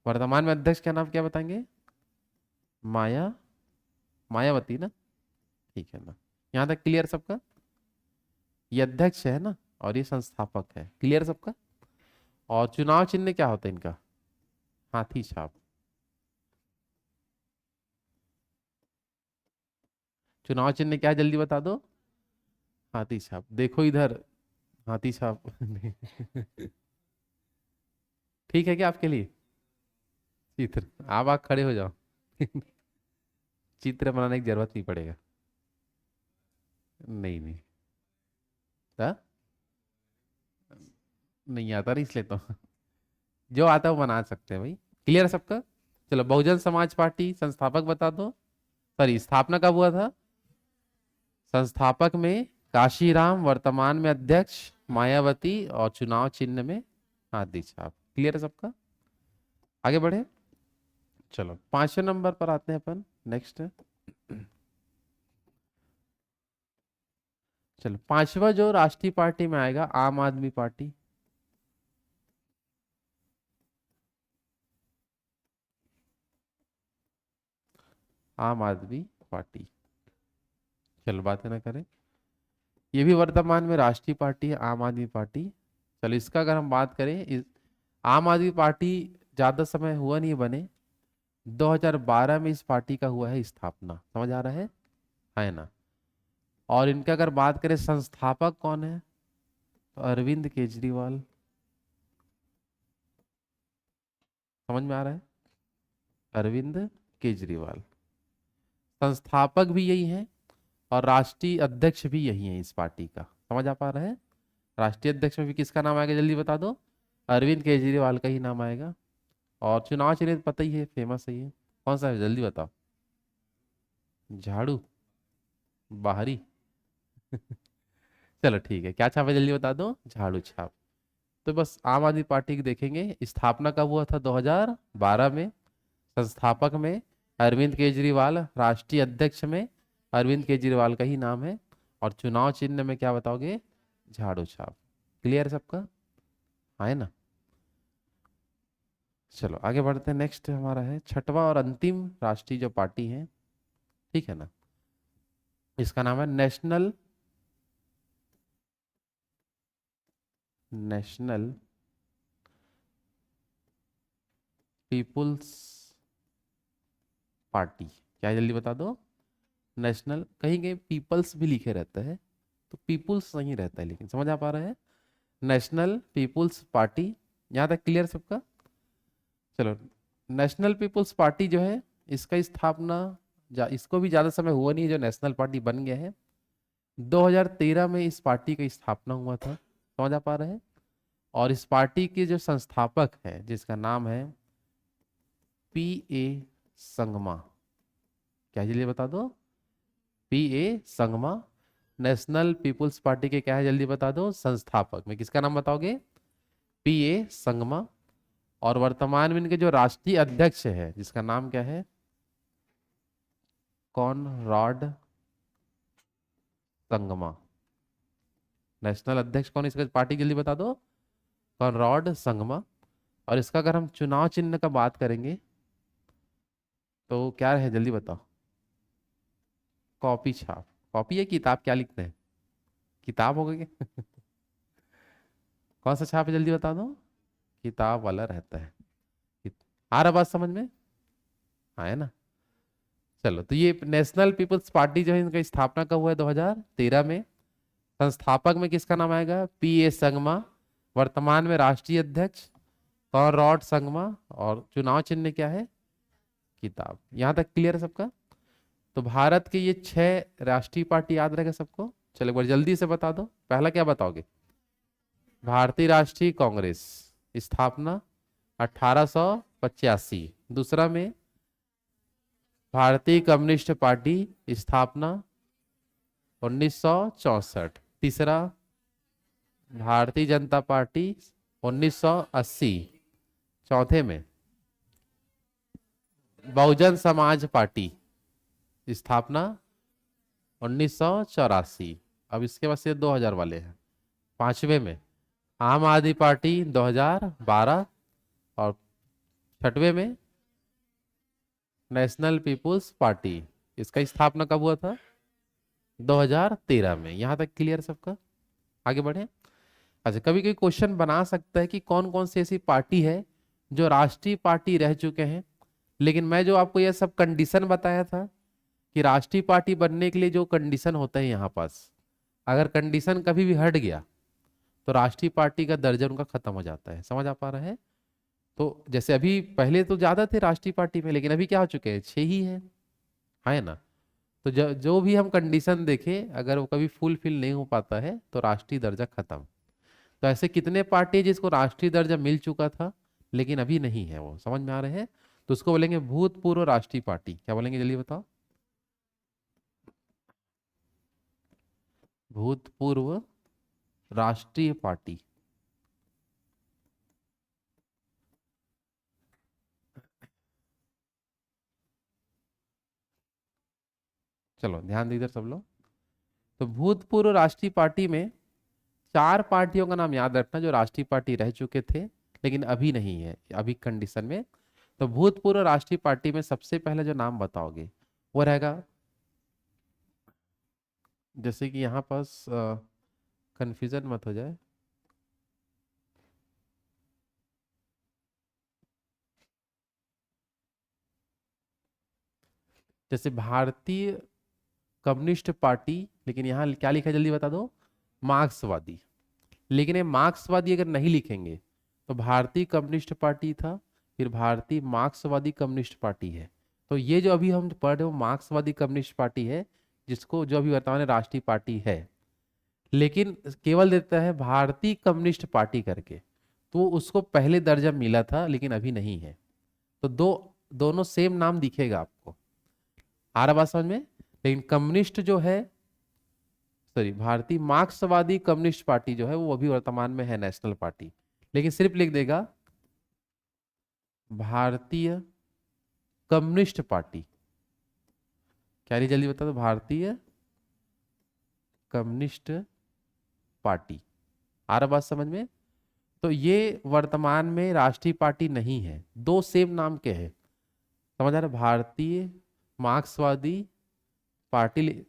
वर्तमान में अध्यक्ष का नाम क्या बताएंगे? माया, मायावती ना, ठीक है ना। यहाँ तक क्लियर सबका? ये अध्यक्ष है ना, और ये संस्थापक है। क्लियर सबका? और चुनाव चिन्ह क्या होता है इनका? हाथी छाप। चुनाव चिन्ह क्या है जल्दी बता दो? हाथी छाप। देखो इधर, हाथी छाप ठीक है क्या आपके लिए? चित्र, आप खड़े हो जाओ चित्र बनाने की जरूरत नहीं पड़ेगा। नहीं नहीं, था? नहीं आता नहीं इसलिए तो जो आता है वो बना सकते हैं भाई। क्लियर है सबका? चलो बहुजन समाज पार्टी संस्थापक बता दो, सॉरी स्थापना कब हुआ था? संस्थापक में काशीराम, वर्तमान में अध्यक्ष मायावती, और चुनाव चिन्ह में हाथी छाप। क्लियर है सबका? आगे बढ़े। चलो पांचवें नंबर पर आते हैं अपन, नेक्स्ट। चलो पांचवा जो राष्ट्रीय पार्टी में आएगा, आम आदमी पार्टी। आम आदमी पार्टी। चलो बातें ना करें, ये भी वर्तमान में राष्ट्रीय पार्टी है, आम आदमी पार्टी। चलो इसका अगर हम बात करें, आम आदमी पार्टी ज्यादा समय हुआ नहीं बने, 2012 में इस पार्टी का हुआ है स्थापना। समझ आ रहा है ना। और इनका अगर बात करें संस्थापक कौन है, तो अरविंद केजरीवाल। समझ में आ रहा है? अरविंद केजरीवाल संस्थापक भी यही है, और राष्ट्रीय अध्यक्ष भी यही है इस पार्टी का। समझ आ पा रहा है? राष्ट्रीय अध्यक्ष में भी किसका नाम आएगा जल्दी बता दो? अरविंद केजरीवाल का ही नाम आएगा। और चुनाव चिन्ह तो पता ही है, फेमस है ये, कौन सा है जल्दी बताओ? झाड़ू, बाहरी। चलो ठीक है, क्या छाप है जल्दी बता दो, झाड़ू छाप। तो बस आम आदमी पार्टी की देखेंगे, स्थापना कब हुआ था, 2012 में। संस्थापक में अरविंद केजरीवाल, राष्ट्रीय अध्यक्ष में अरविंद केजरीवाल का ही नाम है। और चुनाव चिन्ह में क्या बताओगे, झाड़ू छाप। क्लियर है सबका, है ना। चलो आगे बढ़ते हैं, नेक्स्ट हमारा है छठवां और अंतिम राष्ट्रीय जो पार्टी है, ठीक है ना, इसका नाम है नेशनल नेशनल पीपुल्स पार्टी। क्या है जल्दी बता दो, नेशनल, कहीं कहीं पीपल्स भी लिखे रहता है, तो पीपुल्स नहीं रहता है, लेकिन समझ आ पा रहा है, नेशनल पीपुल्स पार्टी। यहाँ तक क्लियर सबका। चलो, नेशनल पीपुल्स पार्टी जो है, इसका स्थापना इसको भी ज़्यादा समय हुआ नहीं है जो नेशनल पार्टी बन गया है। 2013 में इस पार्टी का स्थापना हुआ था, समझ आ पा रहे हैं। और इस पार्टी के जो संस्थापक है, जिसका नाम है P.A. संगमा। क्या जल्दी बता दो, P.A. Sangma. National people's party के क्या है जल्दी बता दो, संस्थापक में किसका नाम बताओगे, P.A. संगमा। और वर्तमान में इनके जो राष्ट्रीय अध्यक्ष है, जिसका नाम क्या है, कॉनराड संगमा। नेशनल अध्यक्ष कौन इसका, पार्टी जल्दी बता दो, कॉनराड संगमा। और इसका अगर हम चुनाव चिन्ह का बात करेंगे तो क्या है जल्दी बताओ, कॉपी छाप। कॉपी है किताब, क्या लिखते हैं, किताब होगा क्या? कौन सा छाप है जल्दी बता दो, किताब वाला रहता है। आ रहा बात समझ में, है ना। चलो, तो ये नेशनल पीपल्स पार्टी जो है, इनका स्थापना कब हुआ है, 2013 में। संस्थापक में किसका नाम आएगा, P.A. संगमा। वर्तमान में राष्ट्रीय अध्यक्ष कॉनराड संगमा। और चुनाव चिन्ह क्या है, किताब। यहां तक क्लियर है सबका। तो भारत के ये 6 राष्ट्रीय पार्टी याद रहेगा सबको। चलो एक बार जल्दी से बता दो, पहला क्या बताओगे, भारतीय राष्ट्रीय कांग्रेस, स्थापना 1885। दूसरा में भारतीय कम्युनिस्ट पार्टी, स्थापना 1964। तीसरा भारतीय जनता पार्टी 1980। चौथे में बहुजन समाज पार्टी, स्थापना 1984। अब इसके बाद से 2000 वाले हैं। पांचवे में आम आदमी पार्टी 2012। और छठवें में नेशनल पीपुल्स पार्टी, इसका स्थापना कब हुआ था, 2013 में। यहां तक क्लियर सबका, आगे बढ़े। अच्छा, कभी कभी क्वेश्चन बना सकता है कि कौन कौन सी ऐसी पार्टी है जो राष्ट्रीय पार्टी रह चुके हैं। लेकिन मैं जो आपको यह सब कंडीशन बताया था कि राष्ट्रीय पार्टी बनने के लिए जो कंडीशन होता है यहाँ पास, अगर कंडीशन कभी भी हट गया तो राष्ट्रीय पार्टी का दर्जा उनका खत्म हो जाता है। समझ आ पा रहा है। तो जैसे अभी पहले तो ज्यादा थे राष्ट्रीय पार्टी में, लेकिन अभी क्या हो चुके हैं, 6 ही है ना। तो जो भी हम कंडीशन देखें, अगर वो कभी फुलफिल नहीं हो पाता है तो राष्ट्रीय दर्जा खत्म। तो ऐसे कितने पार्टी है जिसको राष्ट्रीय दर्जा मिल चुका था लेकिन अभी नहीं है, वो समझ में आ रहे हैं। तो उसको बोलेंगे भूतपूर्व राष्ट्रीय पार्टी। क्या बोलेंगे जल्दी बताओ, भूतपूर्व राष्ट्रीय पार्टी। चलो ध्यान दीजिए सब लोग। तो भूतपूर्व राष्ट्रीय पार्टी में 4 पार्टियों का नाम याद रखना जो राष्ट्रीय पार्टी रह चुके थे लेकिन अभी नहीं है, अभी कंडीशन में। तो भूतपूर्व राष्ट्रीय पार्टी में सबसे पहले जो नाम बताओगे वो रहेगा, जैसे कि यहाँ पास कंफ्यूजन मत हो जाए, जैसे भारतीय कम्युनिस्ट पार्टी, लेकिन यहाँ क्या लिखा है जल्दी बता दो, मार्क्सवादी। लेकिन ये मार्क्सवादी अगर नहीं लिखेंगे तो भारतीय कम्युनिस्ट पार्टी था, फिर भारतीय मार्क्सवादी कम्युनिस्ट पार्टी है। तो ये जो अभी हम पढ़ रहे हो मार्क्सवादी कम्युनिस्ट पार्टी है, जिसको जो अभी वर्तमान में राष्ट्रीय पार्टी है, लेकिन केवल देता है भारतीय कम्युनिस्ट पार्टी करके। तो उसको पहले दर्जा मिला था लेकिन अभी नहीं है। तो दोनों सेम नाम दिखेगा आपको। आ रहा बात समझ में। लेकिन कम्युनिस्ट जो है, सॉरी, भारतीय मार्क्सवादी कम्युनिस्ट पार्टी जो है वो अभी वर्तमान में है नेशनल पार्टी। लेकिन सिर्फ लिख देगा भारतीय कम्युनिस्ट पार्टी। क्या नहीं, जल्दी बता दो, भारतीय कम्युनिस्ट पार्टी। आ रहा बात समझ में? तो ये वर्तमान में राष्ट्रीय पार्टी नहीं है, दो सेम नाम के हैं। समझ आ रहा? भारतीय मार्क्सवादी पार्टी,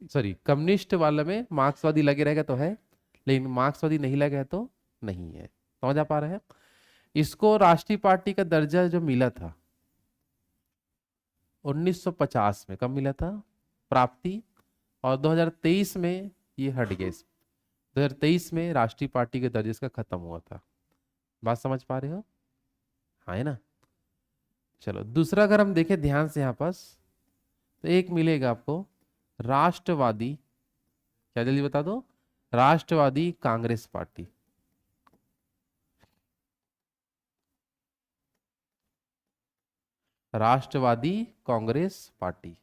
सॉरी, कम्युनिस्ट वाले में मार्क्सवादी लगे रहेगा तो है, लेकिन मार्क्सवादी नहीं लगे है तो नहीं है। समझ आ पा रहे हैं? इसको राष्ट्रीय पार्टी का दर्जा जो मिला था 1950 में, कब मिला था प्राप्ति, और 2023 में ये हट गया। 2023 में राष्ट्रीय पार्टी के दर्जे इसका खत्म हुआ था। बात समझ पा रहे हो? हाँ, है ना? चलो दूसरा अगर हम देखें ध्यान से यहाँ पास, तो एक मिलेगा आपको राष्ट्रवादी, क्या जल्दी बता दो, राष्ट्रवादी कांग्रेस पार्टी। राष्ट्रवादी कांग्रेस पार्टी।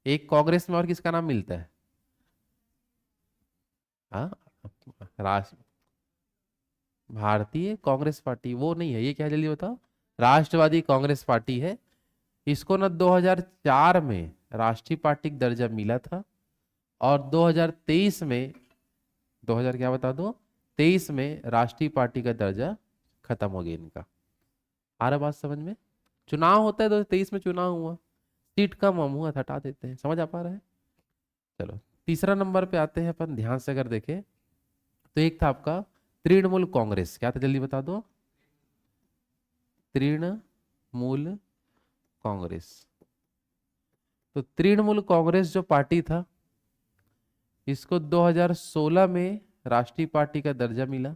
एक कांग्रेस में और किसका नाम मिलता है? हाँ, राष्ट्र भारतीय कांग्रेस पार्टी वो नहीं है, ये क्या जल्दी बताओ, राष्ट्रवादी कांग्रेस पार्टी है। इसको ना 2004 में राष्ट्रीय पार्टी का दर्जा मिला था, और 2023 में, 2000 क्या बता दो, 23 में राष्ट्रीय पार्टी का दर्जा खत्म हो गया इनका। आ रहा बात समझ में? चुनाव होता है 2023 में, चुनाव हुआ, सीट कम हम हुआ, हटा देते हैं। समझ आ पा रहा है? चलो तीसरा नंबर पे आते हैं अपन, ध्यान से अगर देखें तो एक था आपका तृणमूल कांग्रेस। क्या था जल्दी बता दो, तृणमूल कांग्रेस। तो तृणमूल कांग्रेस जो पार्टी था, इसको 2016 में राष्ट्रीय पार्टी का दर्जा मिला,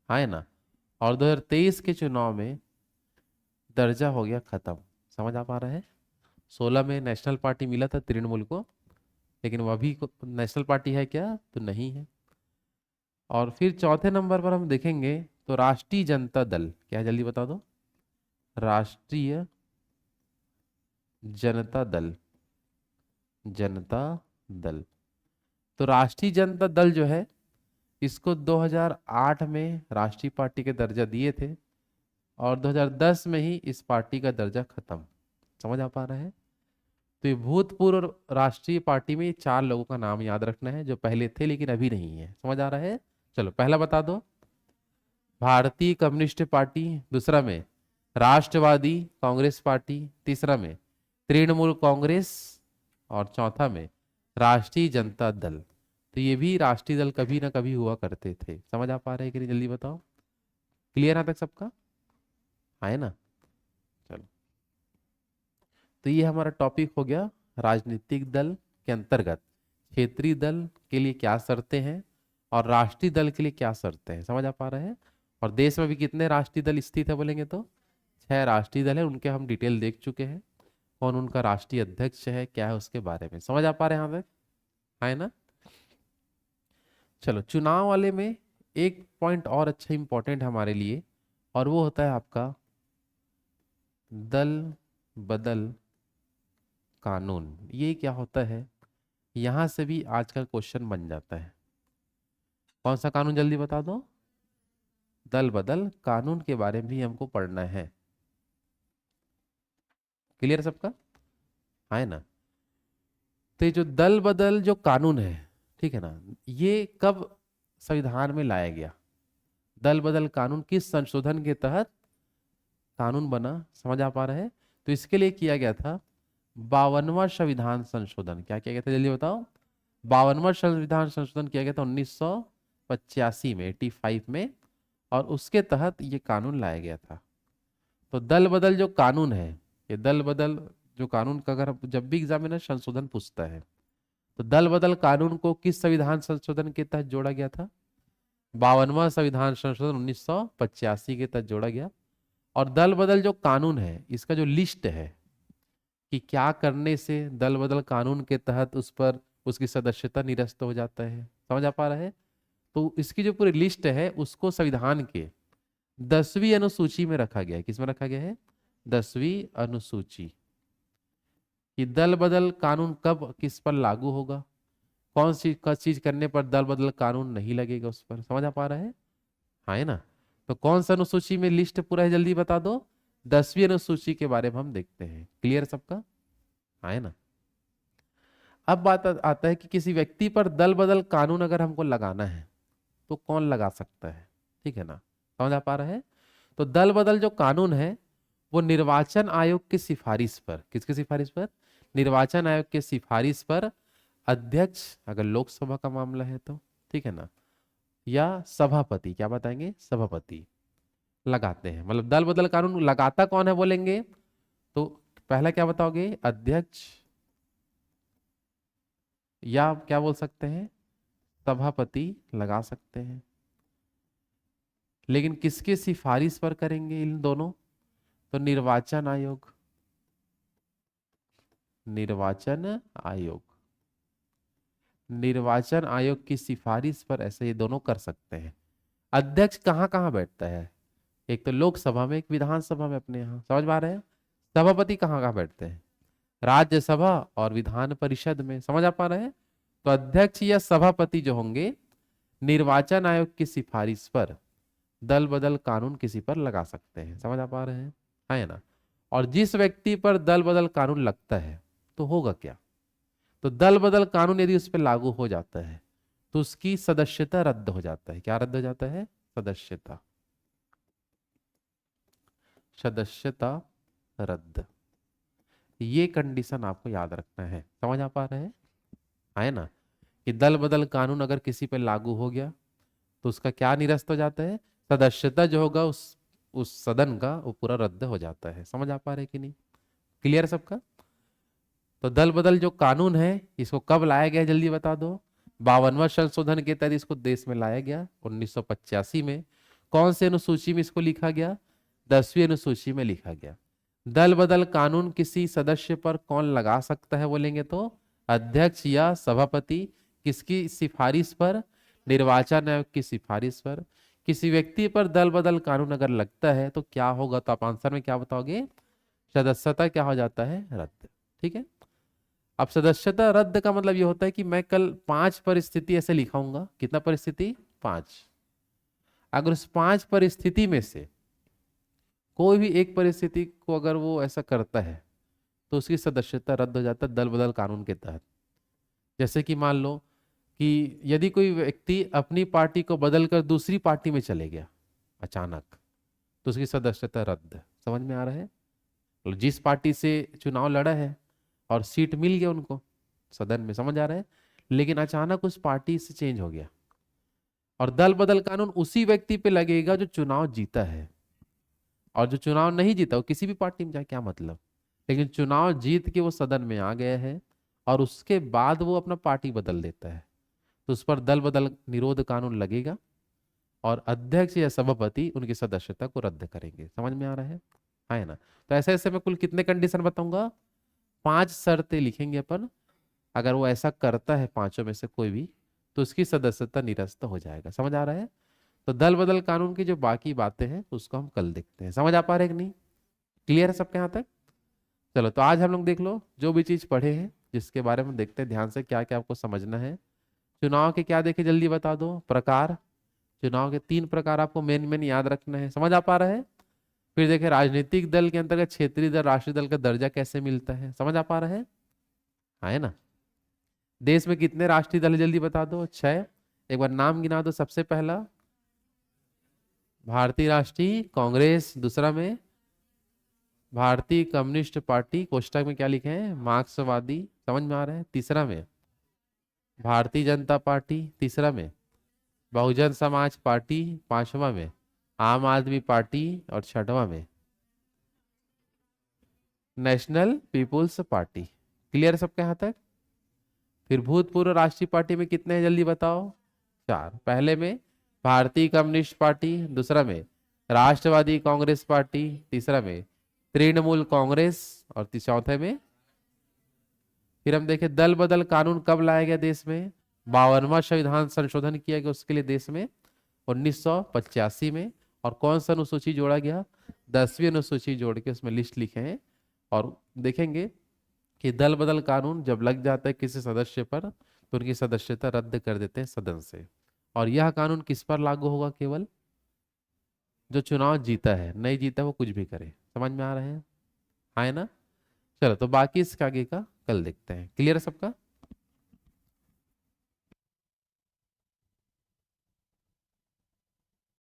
है ना, और 2023 के चुनाव में दर्जा हो गया खत्म। समझ आ पा रहा है? 16 में नेशनल पार्टी मिला था तृणमूल को, लेकिन वो अभी नेशनल पार्टी है क्या? तो नहीं है। और फिर चौथे नंबर पर हम देखेंगे तो राष्ट्रीय जनता दल। क्या है जल्दी बता दो, राष्ट्रीय जनता दल, जनता दल। तो राष्ट्रीय जनता दल जो है, इसको 2008 में राष्ट्रीय पार्टी के दर्जा दिए थे, और 2010 में ही इस पार्टी का दर्जा खत्म। समझ आ पा रहा है? तो ये भूतपूर्व राष्ट्रीय पार्टी में 4 लोगों का नाम याद रखना है जो पहले थे लेकिन अभी नहीं है। समझ आ रहा है? चलो पहला बता दो, भारतीय कम्युनिस्ट पार्टी, दूसरा में राष्ट्रवादी कांग्रेस पार्टी, तीसरा में तृणमूल कांग्रेस, और चौथा में राष्ट्रीय जनता दल। तो ये भी राष्ट्रीय दल कभी ना कभी हुआ करते थे। समझ आ पा रहे हैं कि नहीं, जल्दी बताओ। क्लियर यहाँ तक सबका? है ना? चलो, तो ये हमारा टॉपिक हो गया राजनीतिक दल के अंतर्गत क्षेत्रीय दल के लिए क्या शर्तें हैं और राष्ट्रीय दल के लिए क्या शर्तें हैं। समझ आ पा रहे हैं? और देश में भी कितने राष्ट्रीय दल स्थित है बोलेंगे तो 6 राष्ट्रीय दल है, उनके हम डिटेल देख चुके हैं, कौन उनका राष्ट्रीय अध्यक्ष है, क्या है उसके बारे में। समझ आ पा रहे हैं यहाँ तक? है ना? चलो चुनाव वाले में एक पॉइंट और अच्छा इंपॉर्टेंट है हमारे लिए, और वो होता है आपका दल बदल कानून। ये क्या होता है, यहां से भी आजकल क्वेश्चन बन जाता है। कौन सा कानून जल्दी बता दो, दल बदल कानून के बारे में भी हमको पढ़ना है। क्लियर सबका? है ना? तो ये जो दल बदल जो कानून है, ठीक है ना, ये कब संविधान में लाया गया? दल बदल कानून किस संशोधन के तहत कानून बना? समझ आ पा रहे हैं? तो इसके लिए किया गया था 52वां संविधान संशोधन। क्या किया गया था जल्दी बताओ? 52वां संविधान संशोधन किया गया था 1985 में, 85 में, और उसके तहत ये कानून लाया गया था। तो दल बदल जो कानून है, ये दल बदल जो कानून का अगर जब भी एग्जामिनर संशोधन पूछता है, तो दल बदल कानून को किस संविधान संशोधन के तहत जोड़ा गया था? 52वां संविधान संशोधन 1985 के तहत जोड़ा गया। और दल बदल जो कानून है, इसका जो लिस्ट है कि क्या करने से दल बदल कानून के तहत उस पर उसकी सदस्यता निरस्त हो जाता है। समझ आ पा रहा है? तो इसकी जो पूरी लिस्ट है उसको संविधान के 10वीं अनुसूची में रखा गया है। किसमें रखा गया है? 10वीं अनुसूची। कि दल बदल कानून कब किस पर लागू होगा, कौन सी चीज करने पर दल बदल कानून नहीं लगेगा उस पर। समझ आ पा रहा है? हाँ है ना। तो कौन सा अनुसूची में लिस्ट पूरा है जल्दी बता दो। 10वीं अनुसूची के बारे में हम देखते हैं। क्लियर सबका? हाँ है ना। अब बात आता है कि किसी व्यक्ति पर दल बदल कानून अगर हमको लगाना है तो कौन लगा सकता है। ठीक है ना, समझ आ पा रहा है? तो दल बदल जो कानून है वो निर्वाचन आयोग की सिफारिश पर, किसकी सिफारिश पर? निर्वाचन आयोग की सिफारिश पर अध्यक्ष, अगर लोकसभा का मामला है तो, ठीक है ना, या सभापति, क्या बताएंगे, सभापति लगाते हैं। मतलब दल बदल कानून लगाता कौन है बोलेंगे तो पहला क्या बताओगे, अध्यक्ष, या आप क्या बोल सकते हैं, सभापति लगा सकते हैं। लेकिन किसके सिफारिश पर करेंगे इन दोनों? तो निर्वाचन आयोग, निर्वाचन आयोग, निर्वाचन आयोग की सिफारिश पर ऐसे ये दोनों कर सकते हैं। अध्यक्ष कहाँ कहाँ बैठता है, एक तो लोकसभा में, एक विधानसभा में अपने यहाँ, समझ पा रहे हैं? सभापति कहाँ कहाँ बैठते हैं, राज्यसभा और विधान परिषद में, समझ आ पा रहे हैं? तो अध्यक्ष या सभापति जो होंगे निर्वाचन आयोग की सिफारिश पर दल बदल कानून किसी पर लगा सकते हैं। समझ आ पा रहे हैं? है ना। और जिस व्यक्ति पर दल बदल कानून लगता है तो होगा क्या, तो दल बदल कानून यदि उस पर लागू हो जाता है तो उसकी सदस्यता रद्द हो जाता है। क्या रद्द हो जाता है? सदस्यता, सदस्यता रद्द। ये कंडीशन आपको याद रखना है। समझ आ पा रहे हैं? है ना, कि दल बदल कानून अगर किसी पर लागू हो गया तो उसका क्या निरस्त हो जाता है, सदस्यता जो होगा उस सदन का वो पूरा रद्द हो जाता है। समझ आ पा रहे कि नहीं? क्लियर सबका? तो दल बदल जो कानून है इसको कब लाया गया जल्दी बता दो। 52वां संशोधन के तहत इसको देश में लाया गया 1985 में। कौन से अनुसूची में इसको लिखा गया? 10वीं अनुसूची में लिखा गया। दल बदल कानून किसी सदस्य पर कौन लगा सकता है बोलेंगे तो अध्यक्ष या सभापति। किसकी सिफारिश पर? निर्वाचन आयोग की सिफारिश पर। किसी व्यक्ति पर दल बदल कानून अगर लगता है तो क्या होगा, तो आप आंसर में क्या बताओगे, सदस्यता क्या हो जाता है, रद्द। ठीक है। अब सदस्यता रद्द का मतलब ये होता है कि मैं कल 5 परिस्थिति ऐसे लिखाऊंगा, कितना परिस्थिति, 5। अगर उस 5 परिस्थिति में से कोई भी एक परिस्थिति को अगर वो ऐसा करता है तो उसकी सदस्यता रद्द हो जाता है दल बदल कानून के तहत। जैसे कि मान लो कि यदि कोई व्यक्ति अपनी पार्टी को बदलकर दूसरी पार्टी में चले गया अचानक तो उसकी सदस्यता रद्द। समझ में आ रहा है? मतलब जिस पार्टी से चुनाव लड़ा है और सीट मिल गया उनको सदन में, समझ आ रहा है, लेकिन अचानक उस पार्टी से चेंज हो गया और दल बदल कानून उसी व्यक्ति पे लगेगा जो चुनाव जीता है, और जो चुनाव नहीं जीता वो किसी भी पार्टी में जाए, क्या मतलब, लेकिन चुनाव जीत के वो सदन में आ गया है और उसके बाद वो अपना पार्टी बदल देता है तो उस पर दल बदल निरोध कानून लगेगा और अध्यक्ष या सभापति उनकी सदस्यता को रद्द करेंगे। समझ में आ रहा है ना। तो ऐसे ऐसे मैं कुल कितने कंडीशन बताऊंगा, 5 शर्तें लिखेंगे अपन। अगर वो ऐसा करता है पांचों में से कोई भी तो उसकी सदस्यता निरस्त हो जाएगा। समझ आ रहा है? तो दल बदल कानून की जो बाकी बातें हैं उसको हम कल देखते हैं। समझ आ पा रहे कि नहीं? क्लियर है सबके यहाँ तक? चलो तो आज हम लोग देख लो जो भी चीज पढ़े हैं जिसके बारे में देखते हैं ध्यान से, क्या क्या आपको समझना है। चुनाव के क्या देखे जल्दी बता दो, प्रकार। चुनाव के 3 प्रकार आपको मेन मेन याद रखना है। समझ आ पा रहा है? फिर देखे राजनीतिक दल के अंतर्गत क्षेत्रीय दल, राष्ट्रीय दल का दर्जा कैसे मिलता है। समझ आ पा रहा है? हाँ है ना। देश में कितने राष्ट्रीय दल है जल्दी बता दो, 6। एक बार नाम गिना दो। सबसे पहला भारतीय राष्ट्रीय कांग्रेस, दूसरा में भारतीय कम्युनिस्ट पार्टी, कोष्टक में क्या लिखे हैं, मार्क्सवादी। समझ में आ रहा है? तीसरा में भारतीय जनता पार्टी, तीसरा में बहुजन समाज पार्टी, पांचवा में आम आदमी पार्टी और छठवां में नेशनल पीपुल्स पार्टी। क्लियर सबके यहाँ तक? फिर भूतपूर्व राष्ट्रीय पार्टी में कितने हैं जल्दी बताओ, 4। पहले में भारतीय कम्युनिस्ट पार्टी, दूसरा में राष्ट्रवादी कांग्रेस पार्टी, तीसरा में तृणमूल कांग्रेस और चौथे में। फिर हम देखें दल बदल कानून कब लाया गया देश में, 52वां संविधान संशोधन किया गया उसके लिए देश में 1985 में। और कौन सा अनुसूची जोड़ा गया, 10वीं अनुसूची जोड़ के उसमें लिस्ट लिखे हैं और देखेंगे कि दल बदल कानून जब लग जाता है किसी सदस्य पर तो उनकी सदस्यता रद्द कर देते हैं सदन से। और यह कानून किस पर लागू होगा? केवल जो चुनाव जीता है, नहीं जीता वो कुछ भी करे। समझ में आ रहे हैं? आए ना? चलो, तो बाकी इसके आगे का कल देखते हैं। क्लियर है सबका?